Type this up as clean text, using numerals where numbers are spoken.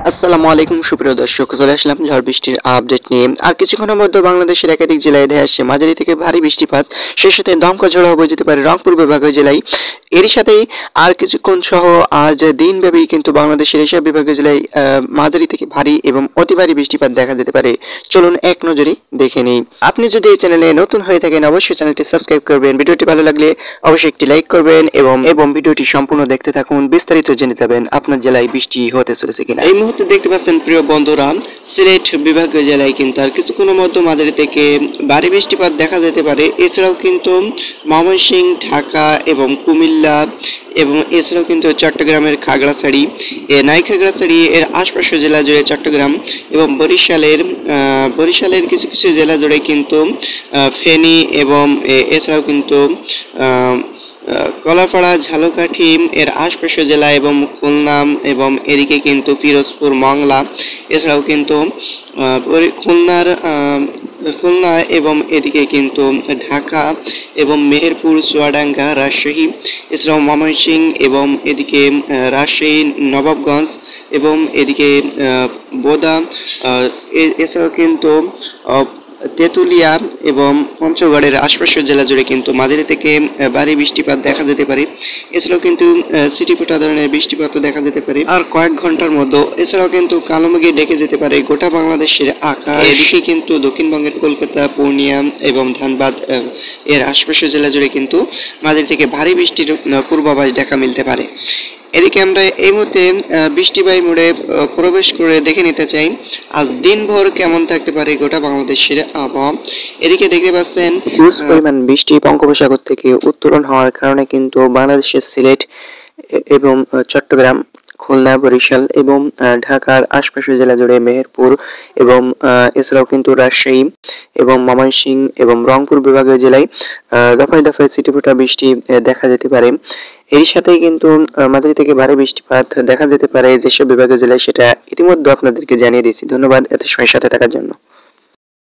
আসসালামু আলাইকুম সুপ্রিয় দর্শক, চলে আসলাম ঝড় বৃষ্টির আপডেট নিয়ে। আর কিছুক্ষণের মধ্যে বাংলাদেশের একাধিক জেলায় ধেয়ে আসছে মাঝারি থেকে ভারী বৃষ্টিপাত, সেই সাথে দমকা ঝড় হয়ে যেতে পারে রংপুর বিভাগীয় জেলায়। এরই সাথেই আর কিছুক্ষণ সহ আজ দিনব্যাপী কিন্তু বাংলাদেশের এসব বিভাগীয় জেলায় মাঝারি থেকে ভারী এবং অতি ভারী বৃষ্টিপাত দেখা যেতে পারে। চলুন এক নজরে দেখে নিই। আপনি যদি এই চ্যানেলে নতুন হয়ে থাকেন অবশ্যই চ্যানেলটি সাবস্ক্রাইব করবেন, ভিডিওটি ভালো লাগলে অবশ্যই একটি লাইক করবেন এবং ভিডিওটি সম্পূর্ণ দেখতে থাকুন, বিস্তারিত জেনে যাবেন আপনার জেলায় বৃষ্টি হতে চলেছে কিনা। এই মুহূর্তে দেখতে পাচ্ছেন প্রিয় বন্ধুরা, সিলেট বিভাগীয় জেলায় কিন্তু আর কিছুক্ষণের মধ্যে মাঝারি থেকে ভারী বৃষ্টিপাত দেখা যেতে পারে। এছাড়াও কিন্তু ময়মনসিংহ, ঢাকা এবং কুমিল্লা এবং এছাড়াও কিন্তু চট্টগ্রামের খাগড়াছড়ি, নাই খাগড়াছড়ি এর আশপাশের জেলা জুড়ে চট্টগ্রাম এবং বরিশালের কিছু কিছু জেলা জুড়ে কিন্তু ফেনী এবং এছাড়াও কিন্তু কলাপাড়া, ঝালকাঠি এর আশপাশের জেলা এবং খুলনা এবং এদিকে কিন্তু পিরোজপুর, মংলা, এছাড়াও কিন্তু খুলনা এবং এদিকে কিন্তু ঢাকা এবং মেহেরপুর, চুয়াডাঙ্গা, রাজশাহী, এছাড়াও ময়মনসিংহ এবং এদিকে রাজশাহী, নবাবগঞ্জ এবং এদিকে বোদা, এছাড়াও কিন্তু তেঁতুলিয়া এবং পঞ্চগড়ের আশপাশের জেলা জুড়ে কিন্তু মাঝারি থেকে ভারী বৃষ্টিপাত দেখা যেতে পারে। এছাড়াও কিন্তু ছিটেফোঁটা ধরনের বৃষ্টিপাতও দেখা যেতে পারে আর কয়েক ঘন্টার মধ্যে। এছাড়াও কিন্তু কালো মেঘে ডেকে যেতে পারে গোটা বাংলাদেশের আকাশ। এদিকে কিন্তু দক্ষিণবঙ্গের কলকাতা, পূর্ণিয়া এবং ধানবাদ এর আশপাশের জেলা জুড়ে কিন্তু মাঝারি থেকে ভারী বৃষ্টির পূর্বাভাস দেখা মিলতে পারে। এদিকে আমরা এই মুহূর্তে বৃষ্টিবায়ু মোড়ে প্রবেশ করে দেখে নিতে চাই আজ দিনভর কেমন থাকতে পারে গোটা বাংলাদেশের আবহাওয়া। এদিকে দেখতে পাচ্ছেন হিউজ পরিমাণ বৃষ্টি বঙ্গোপসাগর থেকে উত্তোলন হওয়ার কারণে কিন্তু বাংলাদেশের সিলেট এবং চট্টগ্রাম, খুলনা, বরিশাল এবং ঢাকার আশপাশের জেলা জুড়ে মেহেরপুর এবং এছাড়াও কিন্তু রাজশাহী এবং ময়মনসিংহ এবং রংপুর বিভাগীয় জেলায় দফায় দফায় ছিটেফোঁটা বৃষ্টি দেখা যেতে পারে। এর সাথেই কিন্তু মাঝারি থেকে ভারী বৃষ্টিপাত দেখা যেতে পারে যেসব বিভাগীয় জেলায়, সেটা ইতিমধ্যে আপনাদেরকে জানিয়ে দিয়েছি। ধন্যবাদ এত সময় সাথে থাকার জন্য।